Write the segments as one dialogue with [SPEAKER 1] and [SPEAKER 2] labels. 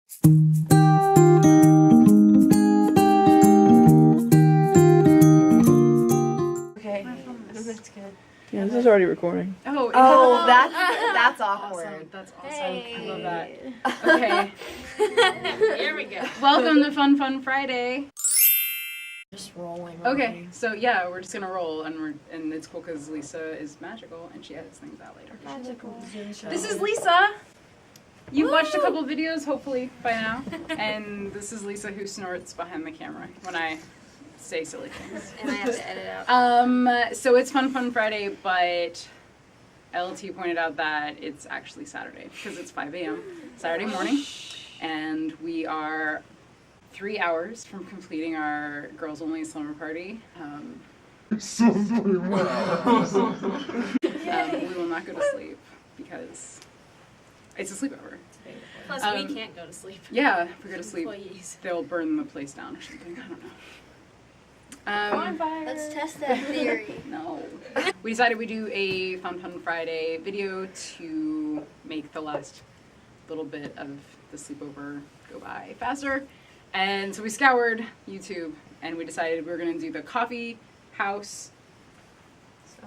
[SPEAKER 1] Okay, that's good.
[SPEAKER 2] Yeah, this is already recording.
[SPEAKER 1] Oh, that's awkward.
[SPEAKER 3] Awesome. That's awesome.
[SPEAKER 4] Hey.
[SPEAKER 3] I love that. Okay. Here we go. Welcome to Fun Friday.
[SPEAKER 1] Just rolling.
[SPEAKER 3] Okay, so yeah, we're just gonna roll, and it's cool because Lisa is magical and she edits things out later.
[SPEAKER 1] Magical.
[SPEAKER 3] This is Lisa. You've watched a couple videos, hopefully by now, and this is Lisa who snorts behind the camera when I say silly things.
[SPEAKER 4] And I have to edit out.
[SPEAKER 3] So it's Fun Friday, but LT pointed out that it's actually Saturday because it's 5 a.m. Saturday morning, and we are 3 hours from completing our girls only slumber party. We will not go to sleep because it's a sleepover.
[SPEAKER 4] Plus, we can't go to sleep.
[SPEAKER 3] Yeah, if we go to sleep,
[SPEAKER 4] Employees.
[SPEAKER 3] they'll burn the place down or something. I don't know.
[SPEAKER 4] Let's test that theory.
[SPEAKER 3] No. We decided we'd do a Fun Friday video to make the last little bit of the sleepover go by faster. And so we scoured YouTube and we decided we were going to do the coffee house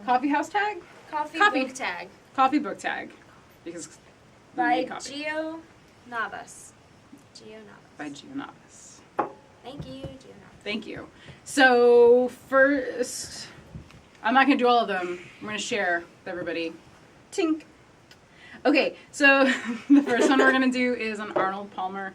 [SPEAKER 3] tag?
[SPEAKER 4] Coffee book tag.
[SPEAKER 3] Coffee book tag. Because we
[SPEAKER 4] By
[SPEAKER 3] need coffee.
[SPEAKER 4] Gio Navas.
[SPEAKER 3] By Gio Navas.
[SPEAKER 4] Thank you, Gio Navas.
[SPEAKER 3] Thank you. So first, I'm not going to do all of them. I'm going to share with everybody. Tink. Okay, so the first one we're going to do is an Arnold Palmer,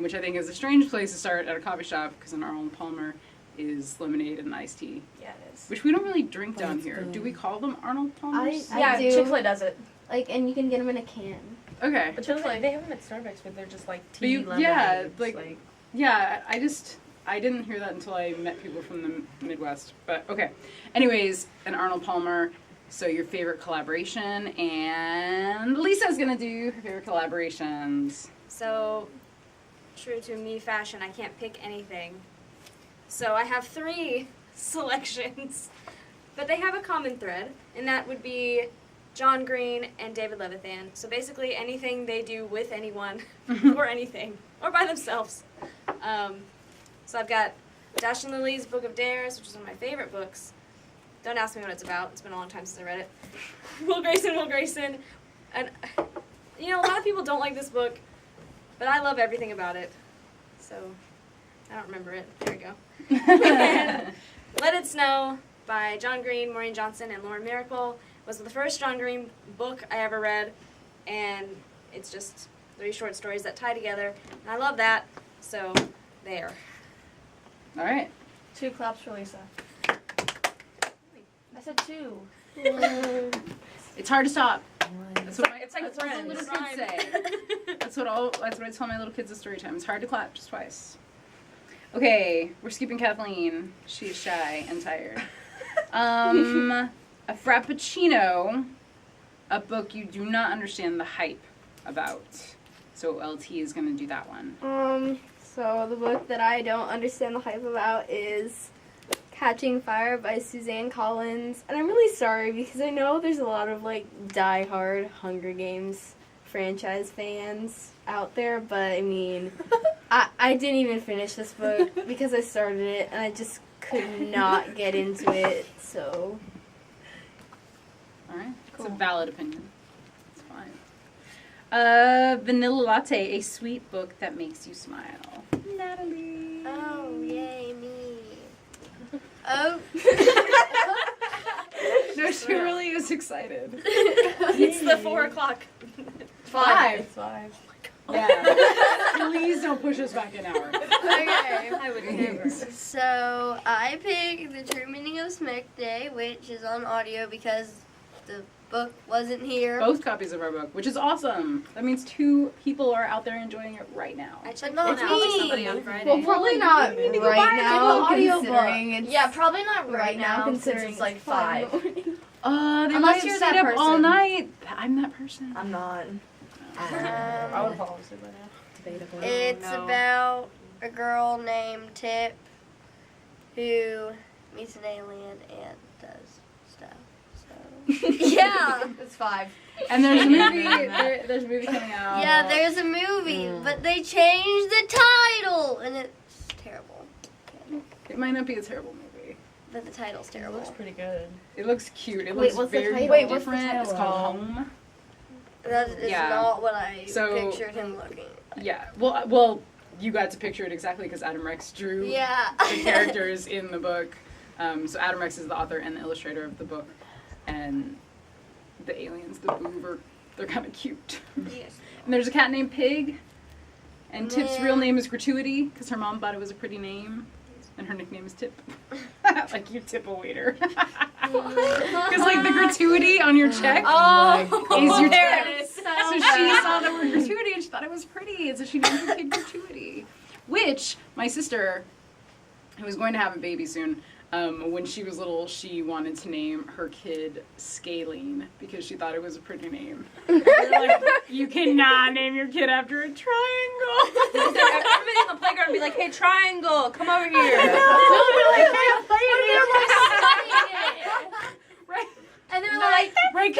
[SPEAKER 3] which I think is a strange place to start at a coffee shop because an Arnold Palmer is lemonade and iced tea.
[SPEAKER 1] Yeah, it is.
[SPEAKER 3] Which we don't really drink down here. Do we call them Arnold Palmers?
[SPEAKER 1] Yeah,
[SPEAKER 5] do.
[SPEAKER 1] Chick-fil-A does it.
[SPEAKER 5] Like, and you can get them in a can.
[SPEAKER 3] Okay.
[SPEAKER 1] But Chick-fil-A, they have them at Starbucks, but they're just like
[SPEAKER 3] But
[SPEAKER 1] tea,
[SPEAKER 3] you-
[SPEAKER 1] lemonade.
[SPEAKER 3] yeah,
[SPEAKER 1] It's
[SPEAKER 3] like- Yeah, I didn't hear that until I met people from the Midwest. But okay. Anyways, an Arnold Palmer. So your favorite collaboration, and Lisa's gonna do her favorite collaborations.
[SPEAKER 4] So, true to me fashion, I can't pick anything. So I have 3 selections, but they have a common thread, and that would be John Green and David Levithan. So basically anything they do with anyone, or anything, or by themselves. So I've got Dash and Lily's Book of Dares, which is one of my favorite books. Don't ask me what it's about. It's been a long time since I read it. Will Grayson. And, you know, a lot of people don't like this book, but I love everything about it. So, I don't remember it. There we go. And Let It Snow by John Green, Maureen Johnson, and Lauren Miracle was the first John Green book I ever read, and it's just 3 short stories that tie together, and I love that, so there.
[SPEAKER 3] All right.
[SPEAKER 1] 2 claps for Lisa. I said 2.
[SPEAKER 3] It's hard to stop. That's what
[SPEAKER 1] It's like
[SPEAKER 3] that's what the
[SPEAKER 1] friends.
[SPEAKER 3] little kids say. That's what I tell my little kids at story time. It's hard to clap just twice. Okay, we're skipping Kathleen. She's shy and tired. A Frappuccino, a book you do not understand the hype about. So LT is going to do that one.
[SPEAKER 5] So the book that I don't understand the hype about is Catching Fire by Suzanne Collins. And I'm really sorry because I know there's a lot of like die-hard Hunger Games franchise fans out there, but I mean, I didn't even finish this book because I started it and I just could not get into it, so.
[SPEAKER 3] All right.
[SPEAKER 5] Cool.
[SPEAKER 3] It's a valid opinion. It's fine. Vanilla Latte, a sweet book that makes you smile. Natalie.
[SPEAKER 4] Oh, yay, me.
[SPEAKER 5] Oh.
[SPEAKER 3] No, she really is excited.
[SPEAKER 4] It's the 4 o'clock.
[SPEAKER 3] 5.
[SPEAKER 1] It's 5.
[SPEAKER 3] Yeah. Please don't push us back an hour.
[SPEAKER 5] Okay.
[SPEAKER 4] I would never.
[SPEAKER 5] So I picked The True Meaning of Smack Day, which is on audio because the book wasn't here.
[SPEAKER 3] Both copies of our book, which is awesome. That means 2 people are out there enjoying it right now.
[SPEAKER 4] I checked
[SPEAKER 5] not
[SPEAKER 4] one out with
[SPEAKER 5] me.
[SPEAKER 4] somebody on Friday.
[SPEAKER 5] Well, probably not
[SPEAKER 3] You need to go
[SPEAKER 5] right
[SPEAKER 3] buy a
[SPEAKER 5] now,
[SPEAKER 1] audiobook.
[SPEAKER 5] considering it's
[SPEAKER 1] Yeah, probably not
[SPEAKER 5] right now,
[SPEAKER 1] considering it's like 5.
[SPEAKER 3] They
[SPEAKER 5] Unless
[SPEAKER 3] might have
[SPEAKER 5] you're
[SPEAKER 3] stayed
[SPEAKER 5] that
[SPEAKER 3] up all
[SPEAKER 5] person.
[SPEAKER 3] night. I'm that person.
[SPEAKER 1] I'm not. I would fall asleep by now. Debatable.
[SPEAKER 5] It's
[SPEAKER 4] no.
[SPEAKER 5] about a girl named Tip who meets an alien and does stuff. So yeah.
[SPEAKER 1] It's 5.
[SPEAKER 3] And there's a movie. There's a movie coming out.
[SPEAKER 2] Yeah, there's a movie, but they changed the title, and it's terrible.
[SPEAKER 3] It might not be a terrible movie.
[SPEAKER 2] But the title's
[SPEAKER 1] It
[SPEAKER 2] terrible.
[SPEAKER 1] looks pretty good.
[SPEAKER 3] It looks cute. It
[SPEAKER 5] Wait,
[SPEAKER 3] looks
[SPEAKER 5] what's the
[SPEAKER 3] very
[SPEAKER 5] title?
[SPEAKER 1] Wait, what's the
[SPEAKER 3] different. It's
[SPEAKER 1] title?
[SPEAKER 3] called Home.
[SPEAKER 2] That is
[SPEAKER 3] Yeah.
[SPEAKER 2] not what I
[SPEAKER 3] So-
[SPEAKER 2] pictured him looking.
[SPEAKER 3] Yeah. Well, you got to picture it exactly because Adam Rex drew
[SPEAKER 2] Yeah.
[SPEAKER 3] the characters in the book. So Adam Rex is the author and the illustrator of the book, and the aliens, the Boover, they're kind of cute.
[SPEAKER 2] Yes.
[SPEAKER 3] And there's a cat named Pig, and Tip's
[SPEAKER 2] Yeah.
[SPEAKER 3] real name is Gratuity because her mom thought it was a pretty name, and her nickname is Tip. Like you tip a waiter. Because like the gratuity on your check is your
[SPEAKER 2] there
[SPEAKER 3] tip.
[SPEAKER 2] it is.
[SPEAKER 3] So she saw the word gratuity and she thought it was pretty, and so she named her kid Gratuity. Which my sister, who was going to have a baby soon, when she was little, she wanted to name her kid Scalene because she thought it was a pretty name. And they're like, you cannot name your kid after a triangle.
[SPEAKER 1] Everybody in the playground would be like, "Hey, triangle, come over here."
[SPEAKER 3] Right.
[SPEAKER 2] And they're like,
[SPEAKER 3] Right,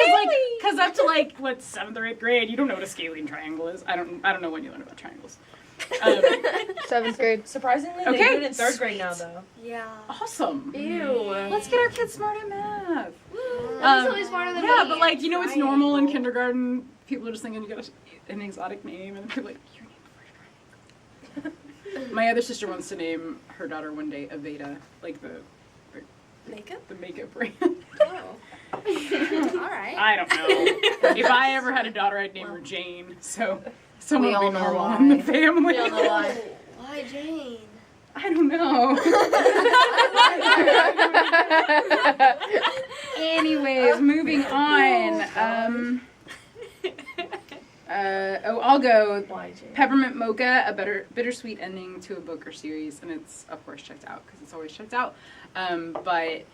[SPEAKER 3] because up to like what 7th or 8th grade, you don't know what a scalene triangle is. I don't know when you learn about triangles.
[SPEAKER 5] 7th grade.
[SPEAKER 1] Surprisingly,
[SPEAKER 3] Okay.
[SPEAKER 1] they do it in 3rd grade now, though.
[SPEAKER 2] yeah.
[SPEAKER 3] Awesome.
[SPEAKER 5] Ew.
[SPEAKER 3] Let's get our kids smart at math.
[SPEAKER 2] That's totally smarter than
[SPEAKER 3] Yeah,
[SPEAKER 2] me.
[SPEAKER 3] but like it's normal in kindergarten. People are just thinking you got an exotic name, and people are like your name for a triangle. My other sister wants to name her daughter one day Aveda, like the
[SPEAKER 2] Makeup?
[SPEAKER 3] makeup brand.
[SPEAKER 2] Oh. Alright.
[SPEAKER 3] I don't know. If I ever had a daughter, I'd name her Jane. So someone
[SPEAKER 5] We
[SPEAKER 3] would
[SPEAKER 5] all
[SPEAKER 3] be
[SPEAKER 5] know
[SPEAKER 3] normal
[SPEAKER 5] why.
[SPEAKER 3] in the family.
[SPEAKER 5] We all know why.
[SPEAKER 2] Why Jane?
[SPEAKER 3] I don't know. Anyways, moving on. I'll go.
[SPEAKER 1] Why, Jane?
[SPEAKER 3] Peppermint Mocha, a bittersweet ending to a book or series, and it's of course checked out because it's always checked out. But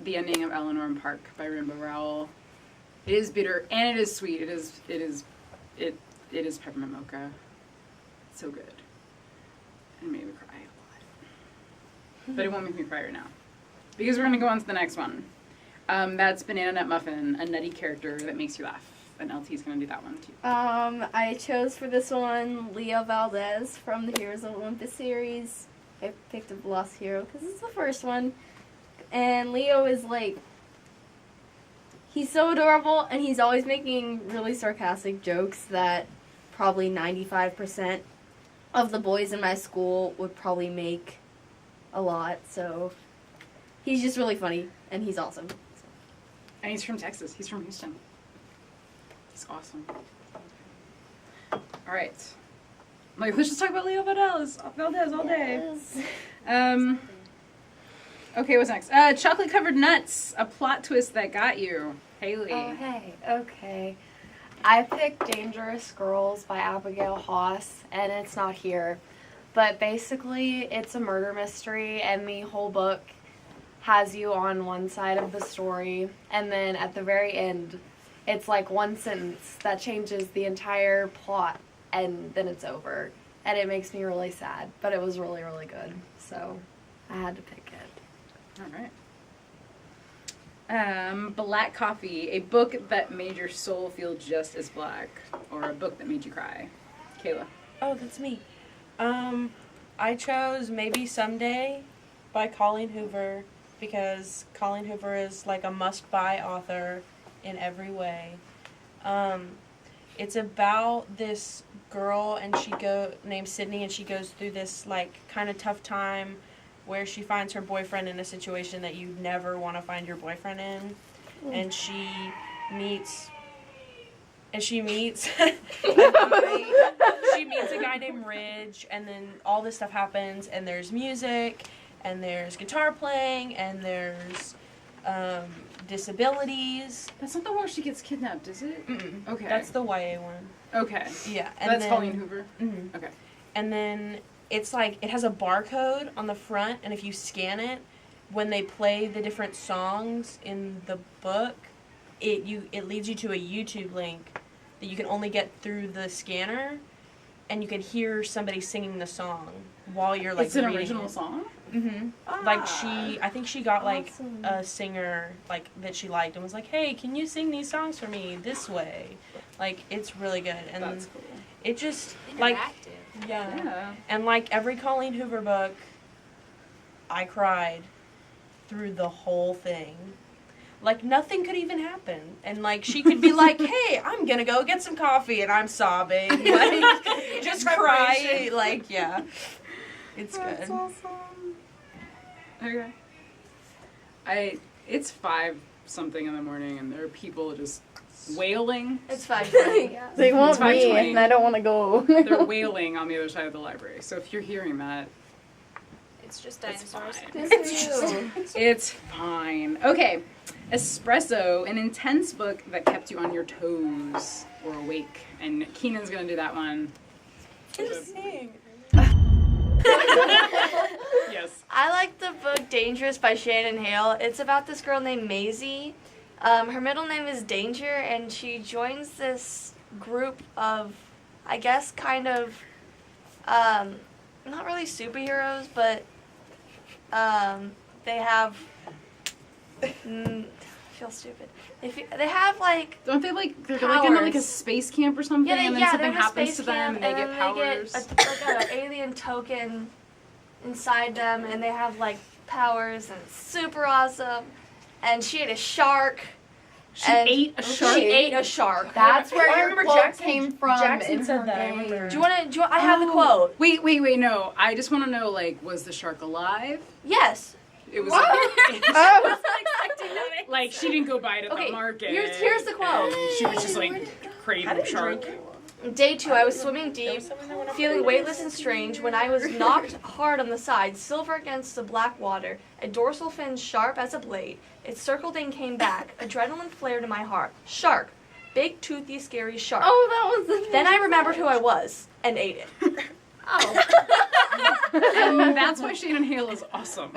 [SPEAKER 3] the ending of Eleanor and Park by Rainbow Rowell, it is bitter and it is sweet. It is peppermint mocha. It's so good. And made me cry a lot. But it won't make me cry right now because we're gonna go on to the next one. That's Banana Nut Muffin, a nutty character that makes you laugh. And LT's gonna do that one too.
[SPEAKER 5] I chose for this one Leo Valdez from the Heroes of Olympus series. I picked up Lost Hero because it's the first one. And Leo is like, he's so adorable and he's always making really sarcastic jokes that probably 95% of the boys in my school would probably make a lot. So he's just really funny and he's awesome.
[SPEAKER 3] And he's from Texas. He's from Houston. He's awesome. All right. Like, let's just talk about Leo Valdez all day.
[SPEAKER 5] Yes.
[SPEAKER 3] Okay, what's next? Chocolate covered nuts, a plot twist that got you. Haley.
[SPEAKER 6] Oh, hey. Okay. I picked Dangerous Girls by Abigail Haas, and it's not here. But basically, it's a murder mystery, and the whole book has you on one side of the story, and then at the very end, it's like one sentence that changes the entire plot, and then it's over. And it makes me really sad, but it was really, really good. So I had to pick it.
[SPEAKER 3] All right. Black Coffee, a book that made your soul feel just as black, or a book that made you cry. Kayla.
[SPEAKER 1] Oh, that's me. I chose Maybe Someday by Colleen Hoover because Colleen Hoover is like a must-buy author in every way. It's about this girl and named Sydney, and she goes through this like kind of tough time where she finds her boyfriend in a situation that you never want to find your boyfriend in, and she meets a guy named Ridge, and then all this stuff happens, and there's music, and there's guitar playing, and there's disabilities.
[SPEAKER 3] That's not the one where she gets kidnapped, is it?
[SPEAKER 1] Mm-mm.
[SPEAKER 3] Okay.
[SPEAKER 1] That's the YA one.
[SPEAKER 3] Okay.
[SPEAKER 1] Yeah. And
[SPEAKER 3] That's
[SPEAKER 1] then,
[SPEAKER 3] Colleen Hoover.
[SPEAKER 1] Mhm.
[SPEAKER 3] Okay.
[SPEAKER 1] And then it's like, it has a barcode on the front, and if you scan it, when they play the different songs in the book, it leads you to a YouTube link that you can only get through the scanner, and you could hear somebody singing the song while you're like
[SPEAKER 3] It's an
[SPEAKER 1] reading
[SPEAKER 3] original
[SPEAKER 1] it.
[SPEAKER 3] song?
[SPEAKER 1] Like I think she got like
[SPEAKER 5] Awesome.
[SPEAKER 1] a singer like that she liked and was like, "Hey, can you sing these songs for me this way?" Like it's really good, and
[SPEAKER 3] That's cool.
[SPEAKER 1] it just like
[SPEAKER 4] Interactive.
[SPEAKER 3] Yeah.
[SPEAKER 1] and like every Colleen Hoover book, I cried through the whole thing. Like nothing could even happen, and like she could be like, "Hey, I'm gonna go get some coffee," and I'm sobbing, like just cry, like yeah, it's
[SPEAKER 3] That's
[SPEAKER 1] good.
[SPEAKER 3] awesome. Okay. It's 5 something in the morning and there are people just wailing.
[SPEAKER 2] It's 5:20.
[SPEAKER 5] They want
[SPEAKER 3] It's
[SPEAKER 5] me,
[SPEAKER 3] 5:20.
[SPEAKER 5] and I don't want to go.
[SPEAKER 3] They're wailing on the other side of the library. So if you're hearing that,
[SPEAKER 4] It's just
[SPEAKER 3] it's
[SPEAKER 4] dinosaurs.
[SPEAKER 3] fine. It's fine. Okay. Espresso, an intense book that kept you on your toes or awake. And Keenan's going to do that one. Yes.
[SPEAKER 7] I like the book Dangerous by Shannon Hale. It's about this girl named Maisie. Her middle name is Danger, and she joins this group of, I guess, kind of, not really superheroes, but they have, I feel stupid. They have, like,
[SPEAKER 3] Don't they like, they're like in like a
[SPEAKER 7] Powers.
[SPEAKER 3] space camp or something and then
[SPEAKER 7] they're
[SPEAKER 3] something
[SPEAKER 7] in a
[SPEAKER 3] happens
[SPEAKER 7] space
[SPEAKER 3] to them
[SPEAKER 7] camp,
[SPEAKER 3] and they get
[SPEAKER 7] then
[SPEAKER 3] powers?
[SPEAKER 7] They get like an alien token inside them, and they have like powers, and it's super awesome. And she ate a shark.
[SPEAKER 3] She
[SPEAKER 7] and
[SPEAKER 3] ate a shark?
[SPEAKER 7] She ate a shark.
[SPEAKER 6] That's where
[SPEAKER 1] I
[SPEAKER 6] your
[SPEAKER 1] remember
[SPEAKER 6] quote
[SPEAKER 1] Jackson-
[SPEAKER 6] came from.
[SPEAKER 1] Jackson
[SPEAKER 6] in
[SPEAKER 1] said
[SPEAKER 6] her
[SPEAKER 1] that, I
[SPEAKER 6] game.
[SPEAKER 1] remember.
[SPEAKER 7] Do you want to? I have the
[SPEAKER 3] Oh.
[SPEAKER 7] quote.
[SPEAKER 3] Wait, no. I just want to know, like, was the shark alive?
[SPEAKER 7] Yes.
[SPEAKER 3] It was
[SPEAKER 5] Oh.
[SPEAKER 3] like she didn't go buy it at
[SPEAKER 7] Okay,
[SPEAKER 3] the market.
[SPEAKER 7] here's the quote.
[SPEAKER 3] and she was just like craving shark.
[SPEAKER 7] Day 2, I was swimming deep, feeling weightless and strange, when I was knocked hard on the side, silver against the black water, a dorsal fin sharp as a blade. It circled and came back. Adrenaline flared in my heart. Shark. Big, toothy, scary shark.
[SPEAKER 5] Oh, that was the
[SPEAKER 7] Then I remembered who I was and ate it.
[SPEAKER 3] And that's why Shannon Hale is awesome.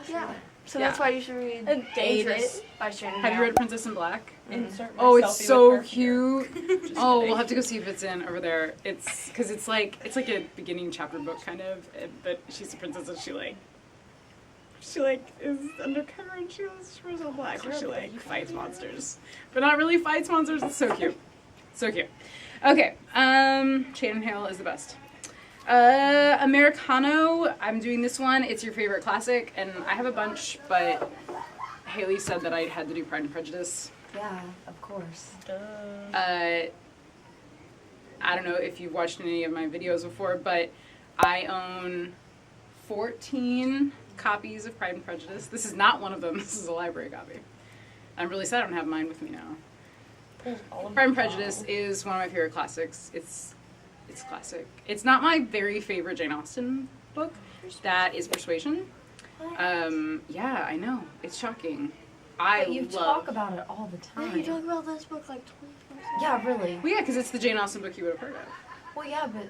[SPEAKER 7] Yeah. So that's why you should read
[SPEAKER 5] And ate
[SPEAKER 7] Dangerous by Shannon
[SPEAKER 3] Have you
[SPEAKER 7] Hale.
[SPEAKER 3] read Princess in Black?
[SPEAKER 1] Insert my
[SPEAKER 3] Oh, it's
[SPEAKER 1] selfie
[SPEAKER 3] so
[SPEAKER 1] with her here.
[SPEAKER 3] cute. Oh, we'll have to go see if it's in over there. It's because it's like a beginning chapter book kind of, but she's a princess and she is undercover and she wears all black and she fights monsters, but not really fights monsters. It's so cute, so cute. Okay, Shannon Hale is the best. Americano, I'm doing this one. It's your favorite classic, and I have a bunch, but Haley said that I had to do Pride and Prejudice.
[SPEAKER 6] Yeah, of course.
[SPEAKER 3] I don't know if you've watched any of my videos before, but I own 14 copies of Pride and Prejudice. This is not one of them. This is a library copy. I'm really sad I don't have mine with me now. Pride and Prejudice is one of my favorite classics. It's classic. It's not my very favorite Jane Austen book. That is Persuasion. Yeah, I know. It's shocking.
[SPEAKER 6] But you
[SPEAKER 3] love.
[SPEAKER 6] talk about it all the
[SPEAKER 2] Yeah,
[SPEAKER 6] time.
[SPEAKER 2] you talk about this book like 20 times.
[SPEAKER 6] Yeah, really.
[SPEAKER 3] Well, yeah, because it's the Jane Austen book you would have heard of.
[SPEAKER 6] Well, yeah, but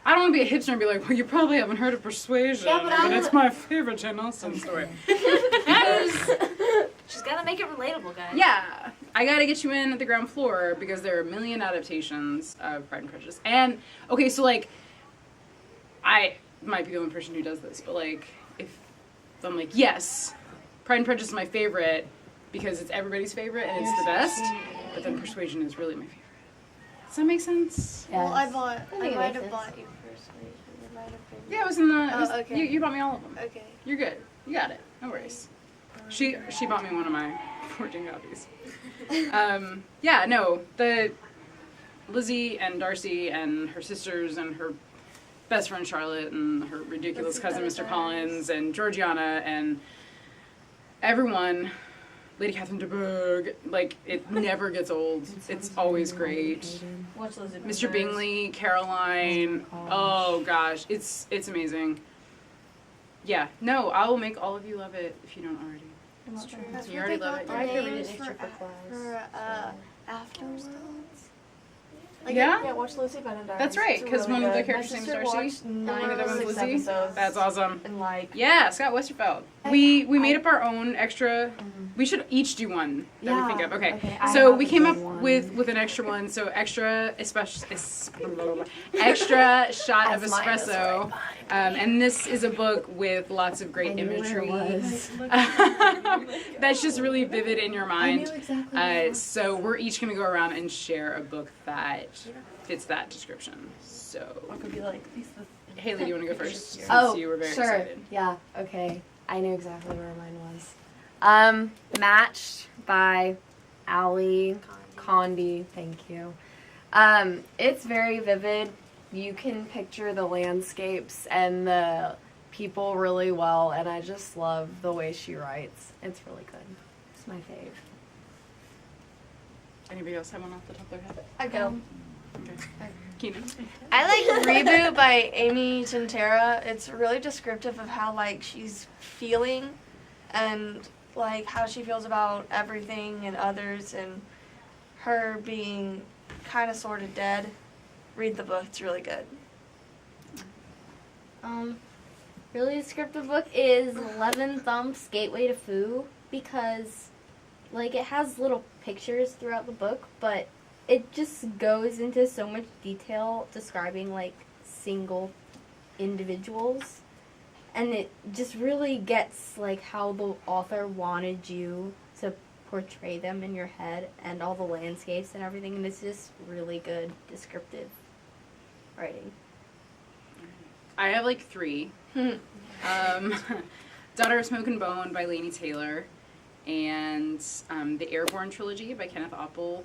[SPEAKER 3] I don't want to be a hipster and be like, well, you probably haven't heard of Persuasion,
[SPEAKER 6] Yeah, but
[SPEAKER 3] it's my favorite Jane Austen story.
[SPEAKER 4] She's gotta make it relatable, guys.
[SPEAKER 3] Yeah, I gotta get you in at the ground floor because there are a million adaptations of Pride and Prejudice. And, okay, so, like, I might be the only person who does this, but, like, if I'm like, yes, Pride and Prejudice is my favorite because it's everybody's favorite and it's the best, but then Persuasion is really my favorite. Does that make sense?
[SPEAKER 2] Well, I
[SPEAKER 5] think
[SPEAKER 2] might
[SPEAKER 5] it
[SPEAKER 2] have
[SPEAKER 5] makes sense.
[SPEAKER 2] bought you Persuasion. It might have been.
[SPEAKER 3] Yeah, it was in the,
[SPEAKER 2] Oh, okay.
[SPEAKER 3] you bought me all of them.
[SPEAKER 2] Okay.
[SPEAKER 3] You're good. You got it. No worries. She bought me one of my 14 copies. Yeah, no, the Lizzie and Darcy and her sisters and her best friend Charlotte and her ridiculous cousin Mr. Collins and Georgiana and everyone, Lady Catherine de Bourgh, like, it never gets old. It's always great.
[SPEAKER 1] What's Lizzie
[SPEAKER 3] Mr.
[SPEAKER 1] Bender's?
[SPEAKER 3] Bingley, Caroline, oh gosh, it's amazing. Yeah, no, I will make all of you love it if you don't already.
[SPEAKER 2] That's true.
[SPEAKER 3] You already love it.
[SPEAKER 5] I could read
[SPEAKER 2] names
[SPEAKER 5] an extra for class.
[SPEAKER 2] Afterwards.
[SPEAKER 3] Yeah?
[SPEAKER 5] Yeah, watch Lucy Benedict.
[SPEAKER 3] That's right,
[SPEAKER 5] It's
[SPEAKER 3] 'cause
[SPEAKER 5] really
[SPEAKER 3] one of the
[SPEAKER 5] good.
[SPEAKER 3] characters'
[SPEAKER 5] My
[SPEAKER 3] name's
[SPEAKER 5] sister
[SPEAKER 3] Darcy.
[SPEAKER 5] watched
[SPEAKER 3] One of them is
[SPEAKER 5] 6
[SPEAKER 3] Lizzie.
[SPEAKER 5] episodes
[SPEAKER 3] That's awesome.
[SPEAKER 5] and like
[SPEAKER 3] Yeah, Scott Westerfeld. We made up our own extra We should each do one that we think
[SPEAKER 6] Yeah,
[SPEAKER 3] of. Okay.
[SPEAKER 6] okay, I
[SPEAKER 3] So
[SPEAKER 6] have
[SPEAKER 3] we
[SPEAKER 6] a
[SPEAKER 3] came
[SPEAKER 6] good
[SPEAKER 3] up
[SPEAKER 6] one.
[SPEAKER 3] with an extra one. So extra extra shot of
[SPEAKER 6] As mine is
[SPEAKER 3] espresso. And this is a book with lots of great imagery. That's just really vivid in your mind.
[SPEAKER 6] exactly.
[SPEAKER 3] So we're each gonna go around and share a book that fits that description. So
[SPEAKER 1] I could be like, these
[SPEAKER 3] Haley, do you want to go first? Since
[SPEAKER 6] Oh,
[SPEAKER 3] you were very
[SPEAKER 6] sure.
[SPEAKER 3] excited.
[SPEAKER 6] Yeah, okay. I knew exactly where mine was. Matched by Ali Condi. Thank you. It's very vivid. You can picture the landscapes and the people really well, and I just love the way she writes. It's really good. It's my fave.
[SPEAKER 3] Anybody else have one off the top of their head?
[SPEAKER 7] I go.
[SPEAKER 3] Okay. Keenan.
[SPEAKER 7] I like Reboot by Amy Tintera. It's really descriptive of how like she's feeling and like how she feels about everything and others and her being kind of sort of dead. Read the book. It's really good.
[SPEAKER 5] Really descriptive book is 11 Thumbs Gateway to Foo because, like, it has little pictures throughout the book, but it just goes into so much detail describing, like, single individuals. And it just really gets, like, how the author wanted you to portray them in your head and all the landscapes and everything. And it's just really good descriptive writing.
[SPEAKER 3] I have like 3. Daughter of Smoke and Bone by Laini Taylor, and the Airborne trilogy by Kenneth Oppel,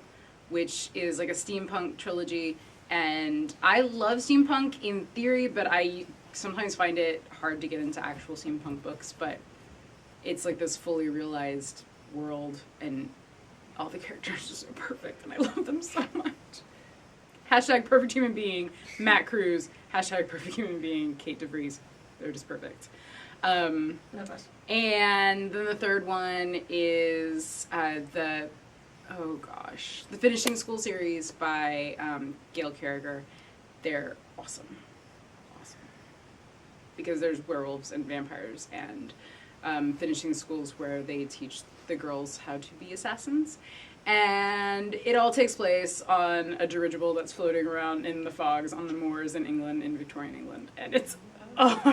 [SPEAKER 3] which is like a steampunk trilogy. And I love steampunk in theory, but I sometimes find it hard to get into actual steampunk books. But it's like this fully realized world, and all the characters are so perfect, and I love them so much. Hashtag perfect human being, Matt Cruz. Hashtag perfect human being, Kate DeVries. They're just perfect. And then the third one is the Finishing School series by Gail Carriger. They're awesome. Because there's werewolves and vampires, and finishing schools where they teach the girls how to be assassins. And it all takes place on a dirigible that's floating around in the fogs on the moors in England, in Victorian England. And it's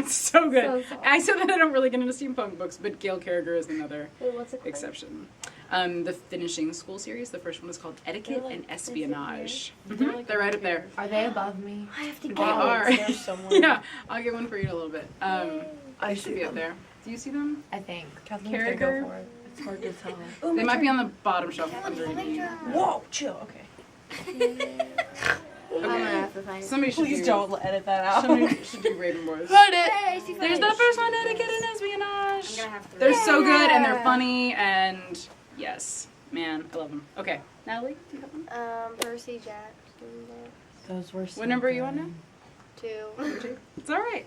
[SPEAKER 3] so good.
[SPEAKER 5] So
[SPEAKER 3] I said that I don't really get into steampunk books, but Gail Carriger is another
[SPEAKER 5] Wait, what's it called?
[SPEAKER 3] exception. The Finishing School series, the first one is called Etiquette and Espionage. They're right up there.
[SPEAKER 6] Are they above me?
[SPEAKER 5] I have to
[SPEAKER 3] They
[SPEAKER 5] get
[SPEAKER 3] are.
[SPEAKER 1] There's someone.
[SPEAKER 3] Yeah, I'll get one for you in a little bit. I should be up there. Do you see them?
[SPEAKER 6] I think.
[SPEAKER 1] Kathleen,
[SPEAKER 3] Carriger?
[SPEAKER 1] go for it. It's hard to tell.
[SPEAKER 3] They might be on the bottom shelf underneath me.
[SPEAKER 1] Whoa, chill. Okay.
[SPEAKER 5] I'm gonna have to find it.
[SPEAKER 3] Somebody should
[SPEAKER 1] Please
[SPEAKER 3] do,
[SPEAKER 1] don't edit that out.
[SPEAKER 3] Somebody should do Raven Boys.
[SPEAKER 7] Got it.
[SPEAKER 5] Hey, I see
[SPEAKER 3] There's the first one, Etiquette and Espionage.
[SPEAKER 4] I'm gonna have 3.
[SPEAKER 3] They're so good and they're funny and yes, man, I love them. Okay, Natalie, do you have one?
[SPEAKER 2] Percy Jackson.
[SPEAKER 1] Those were so
[SPEAKER 3] What number are you on now?
[SPEAKER 2] 2.
[SPEAKER 3] It's all right.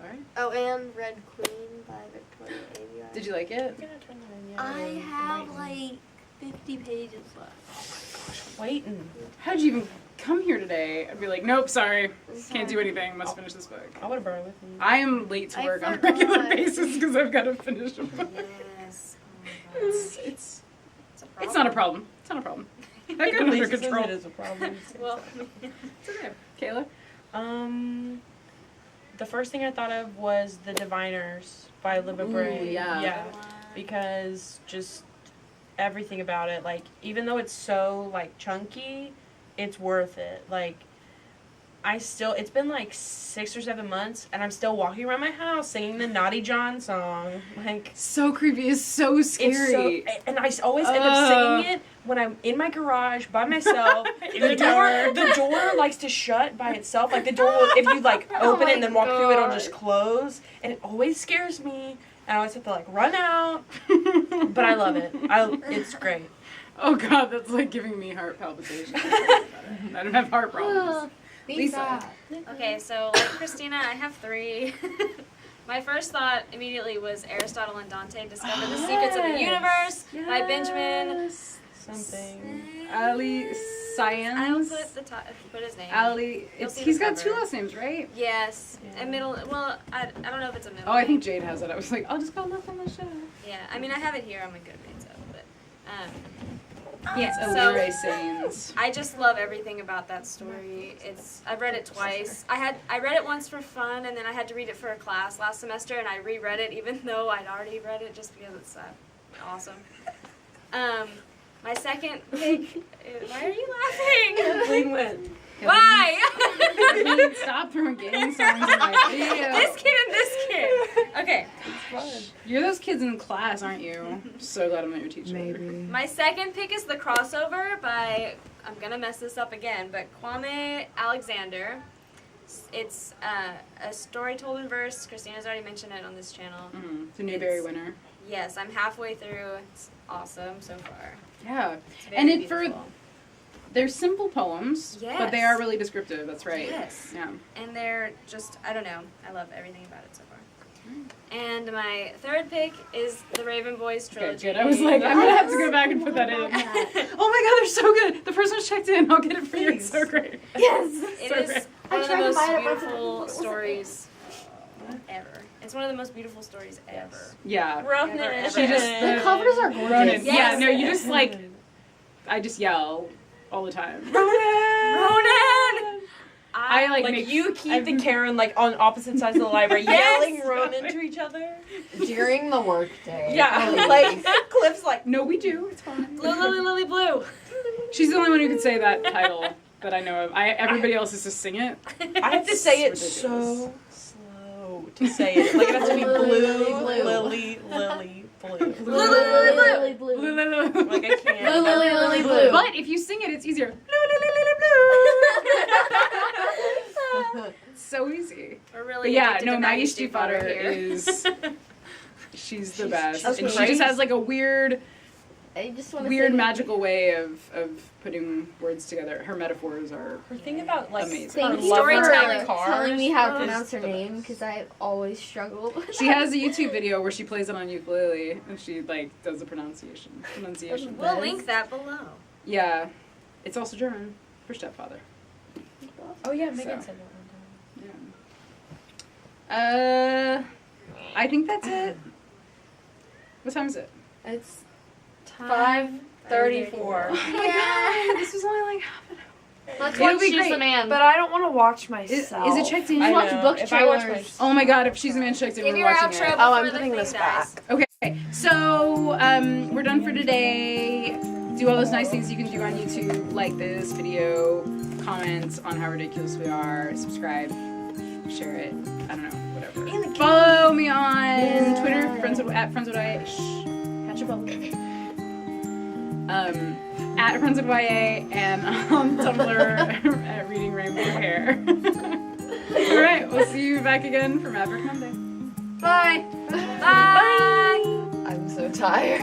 [SPEAKER 3] All right.
[SPEAKER 2] Oh, and Red Queen by Victoria Aveyard.
[SPEAKER 3] Did you like it?
[SPEAKER 5] I have like 50 pages left.
[SPEAKER 1] Waiting.
[SPEAKER 3] How did you even come here today? I'd be like, nope, sorry, can't do anything. Must finish this book.
[SPEAKER 1] I would have burned with you.
[SPEAKER 3] I am late to
[SPEAKER 2] I
[SPEAKER 3] work on a regular
[SPEAKER 2] forgot.
[SPEAKER 3] basis because I've got to finish a book.
[SPEAKER 4] Yes.
[SPEAKER 3] It's not a problem. It's not a problem. I got it under control.
[SPEAKER 1] It is a problem.
[SPEAKER 4] Well,
[SPEAKER 3] It's okay. Kayla?
[SPEAKER 1] The first thing I thought of was The Diviners by Libba Bray.
[SPEAKER 3] yeah.
[SPEAKER 1] Yeah. Because just everything about it, like, even though it's so, like, chunky, it's worth it. Like, it's been like 6 or 7 months, and I'm still walking around my house singing the Naughty John song. Like,
[SPEAKER 3] So creepy. It's so scary.
[SPEAKER 1] it's so, and I always end up singing it when I'm in my garage by myself. The door likes to shut by itself. Like, the door, if you, like, open it and then walk through, it'll just close. And it always scares me. And I always have to, like, run out. But I love it. It's great.
[SPEAKER 3] Oh god, that's like giving me heart palpitations. I don't have heart problems. Lisa.
[SPEAKER 4] okay, so like Christina, I have 3. My first thought immediately was Aristotle and Dante Discover the Secrets of the Universe by Benjamin
[SPEAKER 1] Something.
[SPEAKER 3] Ali Science.
[SPEAKER 4] I will put his name.
[SPEAKER 3] Ali.
[SPEAKER 4] You'll see
[SPEAKER 3] He's
[SPEAKER 4] the
[SPEAKER 3] got 2
[SPEAKER 4] cover.
[SPEAKER 3] last names, right?
[SPEAKER 4] Yes.
[SPEAKER 1] Yeah.
[SPEAKER 4] A middle. Well, I don't know if it's a middle.
[SPEAKER 3] Oh, I
[SPEAKER 4] name.
[SPEAKER 3] think Jade has it. I was like, I'll just call nothing on the show.
[SPEAKER 4] Yeah. I mean, I have it here on my Goodreads, but
[SPEAKER 3] Yes,
[SPEAKER 4] So-
[SPEAKER 3] Allure Sains.
[SPEAKER 4] I just love everything about that story. I've read it twice. I read it once for fun, and then I had to read it for a class last semester, and I reread it even though I'd already read it just because it's awesome. My second pick. Why are you laughing?
[SPEAKER 1] Clean win.
[SPEAKER 4] Why?
[SPEAKER 3] Stop throwing gaming songs in my video.
[SPEAKER 4] This kid and this kid. Okay.
[SPEAKER 3] You're those kids in class, aren't you? So glad I'm not your teacher.
[SPEAKER 4] My second pick is the crossover by, I'm gonna mess this up again, but Kwame Alexander. It's a story told in verse. Christina's already mentioned it on this channel.
[SPEAKER 3] Mm-hmm. The Newbery winner.
[SPEAKER 4] Yes, I'm halfway through. It's awesome so far.
[SPEAKER 3] Yeah.
[SPEAKER 4] It's very
[SPEAKER 3] And it for
[SPEAKER 4] beautiful.
[SPEAKER 3] they're simple poems, but they
[SPEAKER 4] Yes.
[SPEAKER 3] are really descriptive. That's right.
[SPEAKER 4] Yes.
[SPEAKER 3] Yeah.
[SPEAKER 4] And they're just, I don't know. I love everything about it so far. And my third pick is the Raven Boys
[SPEAKER 3] Okay,
[SPEAKER 4] trilogy.
[SPEAKER 3] good. I was like, I'm gonna have to go back and put that in. Oh my god, they're so good. The person who's checked in. I'll get it for you. It's so great.
[SPEAKER 5] Yes.
[SPEAKER 4] It
[SPEAKER 3] So
[SPEAKER 4] is
[SPEAKER 3] great.
[SPEAKER 4] one of the
[SPEAKER 5] I tried to
[SPEAKER 4] most
[SPEAKER 5] buy it, but
[SPEAKER 4] beautiful
[SPEAKER 5] it wasn't
[SPEAKER 4] stories ever. It's one of the most beautiful stories ever.
[SPEAKER 3] Yeah.
[SPEAKER 1] Ronan.
[SPEAKER 4] Ever, ever,
[SPEAKER 3] She just
[SPEAKER 4] ever.
[SPEAKER 5] The covers are gorgeous.
[SPEAKER 3] Ronan.
[SPEAKER 4] Yes.
[SPEAKER 3] Yeah. No, you just like. I just yell all the time.
[SPEAKER 4] Ronan!
[SPEAKER 3] I like
[SPEAKER 1] Like
[SPEAKER 3] make
[SPEAKER 1] you, Keith,
[SPEAKER 3] I've-
[SPEAKER 1] and Karen, like on opposite sides of the library,
[SPEAKER 4] Yes!
[SPEAKER 1] yelling Ronan to each other.
[SPEAKER 8] During the workday.
[SPEAKER 1] Yeah, like Cliff's like,
[SPEAKER 3] No, we do. It's fine.
[SPEAKER 4] Blue, Lily, Lily, Blue.
[SPEAKER 3] She's the only one who could say that title that I know of. Everybody else is to sing it.
[SPEAKER 1] I have to say it
[SPEAKER 3] It's
[SPEAKER 1] so
[SPEAKER 3] ridiculous.
[SPEAKER 1] slow to say it. Like it has to be blue,
[SPEAKER 5] Blue.
[SPEAKER 1] lily, lily, blue.
[SPEAKER 4] Blue, Lily, Lily, Blue.
[SPEAKER 5] Lily blue.
[SPEAKER 3] Blue, blue, blue.
[SPEAKER 1] Like I can't.
[SPEAKER 5] Blue, lily, lily, blue.
[SPEAKER 3] But if you sing it, it's easier. It's so easy.
[SPEAKER 4] We're really
[SPEAKER 3] But yeah,
[SPEAKER 4] addicted
[SPEAKER 3] no,
[SPEAKER 4] to
[SPEAKER 3] Maggie
[SPEAKER 4] Stiefvater
[SPEAKER 3] Stiefvater
[SPEAKER 4] here.
[SPEAKER 3] is she's the best,
[SPEAKER 1] she's
[SPEAKER 3] and she
[SPEAKER 1] great.
[SPEAKER 3] just has like a weird
[SPEAKER 5] I just want to
[SPEAKER 3] weird magical way of putting words together. Her metaphors are
[SPEAKER 1] Her thing about like
[SPEAKER 3] Amazing.
[SPEAKER 1] her
[SPEAKER 5] Thank you
[SPEAKER 1] love
[SPEAKER 5] for
[SPEAKER 1] for
[SPEAKER 5] telling me how to
[SPEAKER 1] is
[SPEAKER 5] pronounce her
[SPEAKER 1] the
[SPEAKER 5] name
[SPEAKER 1] best.
[SPEAKER 5] because I've always struggled. with
[SPEAKER 3] she
[SPEAKER 5] that.
[SPEAKER 3] has a YouTube video where she plays it on ukulele and she like does the pronunciation.
[SPEAKER 4] We'll link that below.
[SPEAKER 3] Yeah, it's also German for stepfather.
[SPEAKER 1] Oh yeah, Megan
[SPEAKER 3] So.
[SPEAKER 1] said that one time.
[SPEAKER 3] Yeah. I think that's it. What time is it?
[SPEAKER 5] It's
[SPEAKER 1] 5:34.
[SPEAKER 3] Oh my god, this was only like
[SPEAKER 7] Let's
[SPEAKER 3] It'll
[SPEAKER 7] watch
[SPEAKER 3] be
[SPEAKER 7] She's
[SPEAKER 3] great.
[SPEAKER 7] the Man.
[SPEAKER 8] But I don't want to watch
[SPEAKER 3] Is
[SPEAKER 8] myself.
[SPEAKER 3] it checked in?
[SPEAKER 1] I
[SPEAKER 5] watch
[SPEAKER 1] know.
[SPEAKER 5] book
[SPEAKER 1] If I watch
[SPEAKER 5] trailers.
[SPEAKER 3] Oh my god, if She's the Man checked in,
[SPEAKER 4] Give
[SPEAKER 3] we're
[SPEAKER 4] your
[SPEAKER 3] watching
[SPEAKER 4] outro
[SPEAKER 3] it.
[SPEAKER 4] before
[SPEAKER 8] Oh, I'm
[SPEAKER 4] the
[SPEAKER 8] putting
[SPEAKER 4] thing
[SPEAKER 8] this
[SPEAKER 4] dies.
[SPEAKER 8] back.
[SPEAKER 3] Okay, so we're done for today. Do all those nice things you can do on YouTube, like this video, comment on how ridiculous we are, subscribe, share it. I don't know, whatever. Follow me on Twitter, at Friends with YA. Shh, catch your bubble. At Friends with YA and on Tumblr at Reading Rainbow Hair. All right, we'll see you back again for Maverick Monday.
[SPEAKER 4] Bye. Bye.
[SPEAKER 8] I'm so tired.